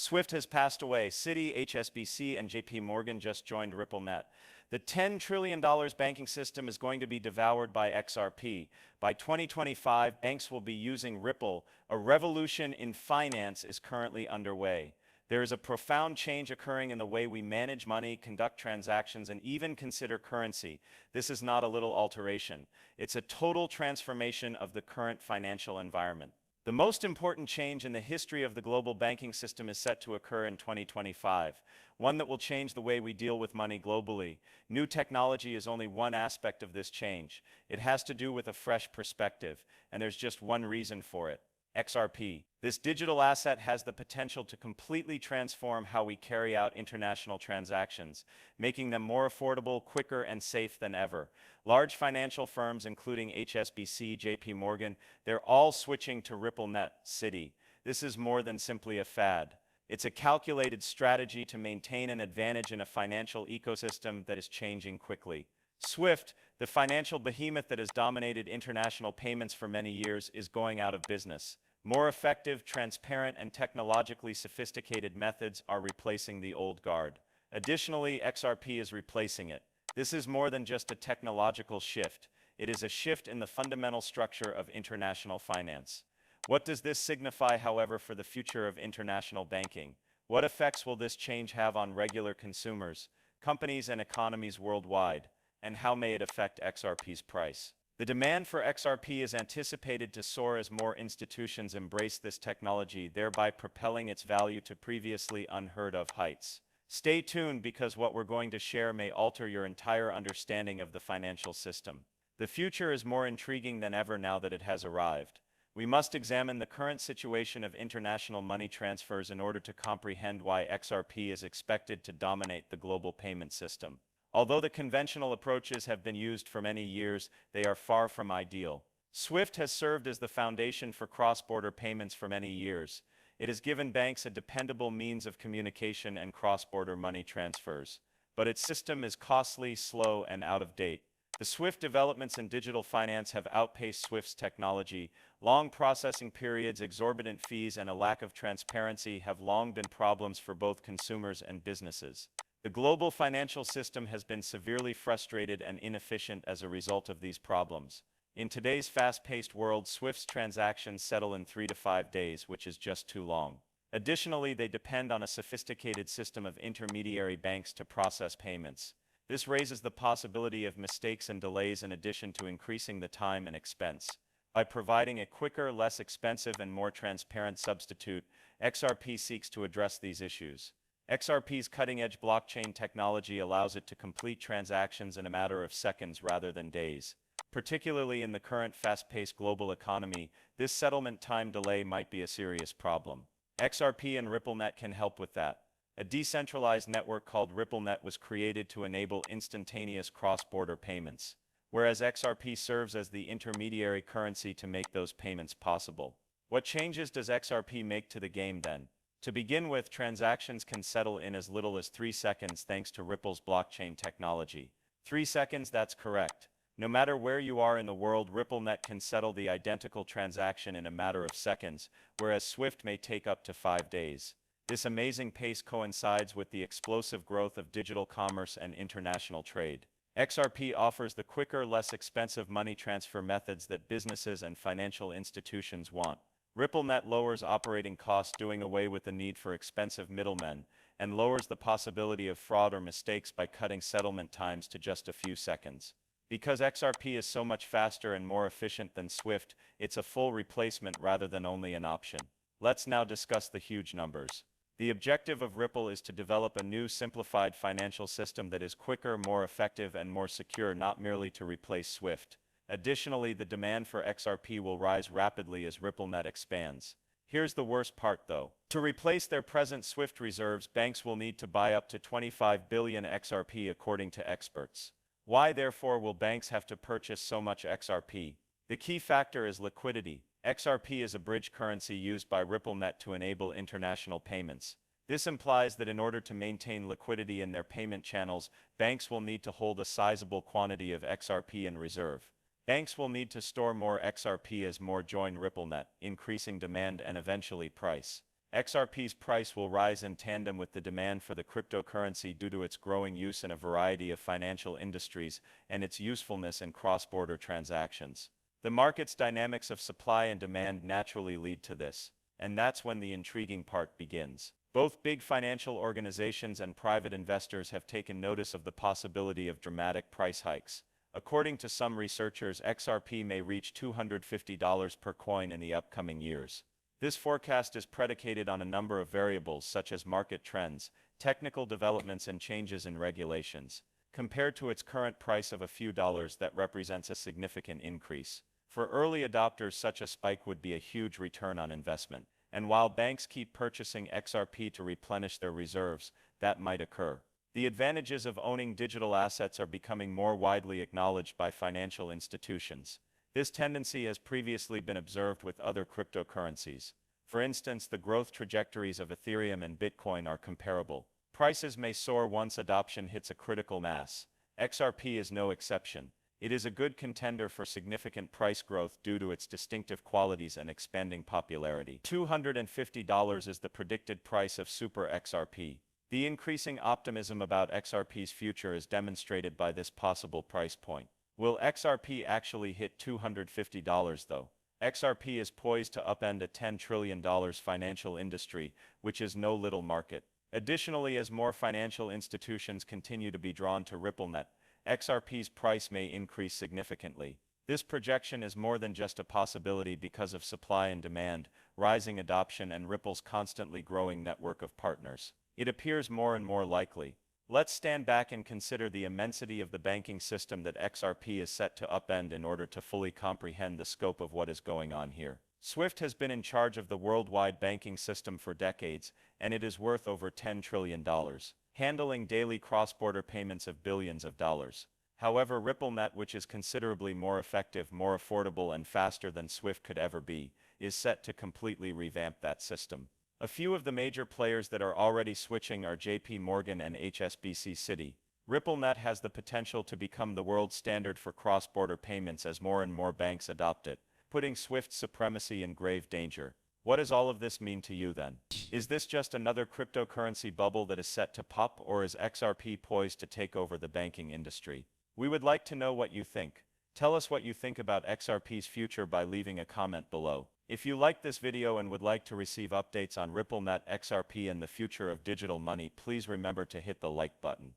Swift has passed away. Citi, HSBC, and JP Morgan just joined RippleNet. The $10 trillion banking system is going to be devoured by XRP. By 2025, banks will be using Ripple. A revolution in finance is currently underway. There is a profound change occurring in the way we manage money, conduct transactions, and even consider currency. This is not a little alteration. It's a total transformation of the current financial environment. The most important change in the history of the global banking system is set to occur in 2025, one that will change the way we deal with money globally. New technology is only one aspect of this change. It has to do with a fresh perspective, and there's just one reason for it: XRP. This digital asset has the potential to completely transform how we carry out international transactions, making them more affordable, quicker, and safe than ever. Large financial firms, including HSBC, JP Morgan, they're all switching to RippleNet. Citi. This is more than simply a fad. It's a calculated strategy to maintain an advantage in a financial ecosystem that is changing quickly. Swift, the financial behemoth that has dominated international payments for many years, is going out of business. More effective, transparent, and technologically sophisticated methods are replacing the old guard. Additionally, XRP is replacing it. This is more than just a technological shift. It is a shift in the fundamental structure of international finance. What does this signify, however, for the future of international banking? What effects will this change have on regular consumers, companies, and economies worldwide? And how may it affect XRP's price? The demand for XRP is anticipated to soar as more institutions embrace this technology, thereby propelling its value to previously unheard of heights. Stay tuned, because what we're going to share may alter your entire understanding of the financial system. The future is more intriguing than ever now that it has arrived. We must examine the current situation of international money transfers in order to comprehend why XRP is expected to dominate the global payment system. Although the conventional approaches have been used for many years, they are far from ideal. Swift has served as the foundation for cross-border payments for many years. It has given banks a dependable means of communication and cross-border money transfers. But its system is costly, slow, and out of date. The Swift developments in digital finance have outpaced Swift's technology. Long processing periods, exorbitant fees, and a lack of transparency have long been problems for both consumers and businesses. The global financial system has been severely frustrated and inefficient as a result of these problems. In today's fast-paced world, Swift's transactions settle in 3 to 5 days, which is just too long. Additionally, they depend on a sophisticated system of intermediary banks to process payments. This raises the possibility of mistakes and delays, in addition to increasing the time and expense. By providing a quicker, less expensive, and more transparent substitute, XRP seeks to address these issues. XRP's cutting-edge blockchain technology allows it to complete transactions in a matter of seconds rather than days. Particularly in the current fast-paced global economy, this settlement time delay might be a serious problem. XRP and RippleNet can help with that. A decentralized network called RippleNet was created to enable instantaneous cross-border payments, whereas XRP serves as the intermediary currency to make those payments possible. What changes does XRP make to the game then? To begin with, transactions can settle in as little as 3 seconds thanks to Ripple's blockchain technology. 3 seconds, that's correct. No matter where you are in the world, RippleNet can settle the identical transaction in a matter of seconds, whereas Swift may take up to 5 days. This amazing pace coincides with the explosive growth of digital commerce and international trade. XRP offers the quicker, less expensive money transfer methods that businesses and financial institutions want. RippleNet lowers operating costs, doing away with the need for expensive middlemen, and lowers the possibility of fraud or mistakes by cutting settlement times to just a few seconds. Because XRP is so much faster and more efficient than Swift, it's a full replacement rather than only an option. Let's now discuss the huge numbers. The objective of Ripple is to develop a new, simplified financial system that is quicker, more effective, and more secure, not merely to replace Swift. Additionally, the demand for XRP will rise rapidly as RippleNet expands. Here's the worst part, though. To replace their present Swift reserves, banks will need to buy up to 25 billion XRP, according to experts. Why, therefore, will banks have to purchase so much XRP? The key factor is liquidity. XRP is a bridge currency used by RippleNet to enable international payments. This implies that in order to maintain liquidity in their payment channels, banks will need to hold a sizable quantity of XRP in reserve. Banks will need to store more XRP as more join RippleNet, increasing demand and eventually price. XRP's price will rise in tandem with the demand for the cryptocurrency due to its growing use in a variety of financial industries and its usefulness in cross-border transactions. The market's dynamics of supply and demand naturally lead to this, and that's when the intriguing part begins. Both big financial organizations and private investors have taken notice of the possibility of dramatic price hikes. According to some researchers, XRP may reach $250 per coin in the upcoming years. This forecast is predicated on a number of variables such as market trends, technical developments, and changes in regulations. Compared to its current price of a few dollars, that represents a significant increase. For early adopters, such a spike would be a huge return on investment. And while banks keep purchasing XRP to replenish their reserves, that might occur. The advantages of owning digital assets are becoming more widely acknowledged by financial institutions. This tendency has previously been observed with other cryptocurrencies. For instance, the growth trajectories of Ethereum and Bitcoin are comparable. Prices may soar once adoption hits a critical mass. XRP is no exception. It is a good contender for significant price growth due to its distinctive qualities and expanding popularity. $250 is the predicted price of Super XRP. The increasing optimism about XRP's future is demonstrated by this possible price point. Will XRP actually hit $250 though? XRP is poised to upend a $10 trillion financial industry, which is no little market. Additionally, as more financial institutions continue to be drawn to RippleNet, XRP's price may increase significantly. This projection is more than just a possibility because of supply and demand, rising adoption, and Ripple's constantly growing network of partners. It appears more and more likely. Let's stand back and consider the immensity of the banking system that XRP is set to upend in order to fully comprehend the scope of what is going on here. SWIFT has been in charge of the worldwide banking system for decades, and it is worth over $10 trillion, handling daily cross-border payments of billions of dollars. However, RippleNet, which is considerably more effective, more affordable, and faster than SWIFT could ever be, is set to completely revamp that system. A few of the major players that are already switching are JP Morgan and HSBC Citi. RippleNet has the potential to become the world standard for cross-border payments as more and more banks adopt it, putting SWIFT's supremacy in grave danger. What does all of this mean to you then? Is this just another cryptocurrency bubble that is set to pop, or is XRP poised to take over the banking industry? We would like to know what you think. Tell us what you think about XRP's future by leaving a comment below. If you liked this video and would like to receive updates on RippleNet, XRP, and the future of digital money, please remember to hit the like button.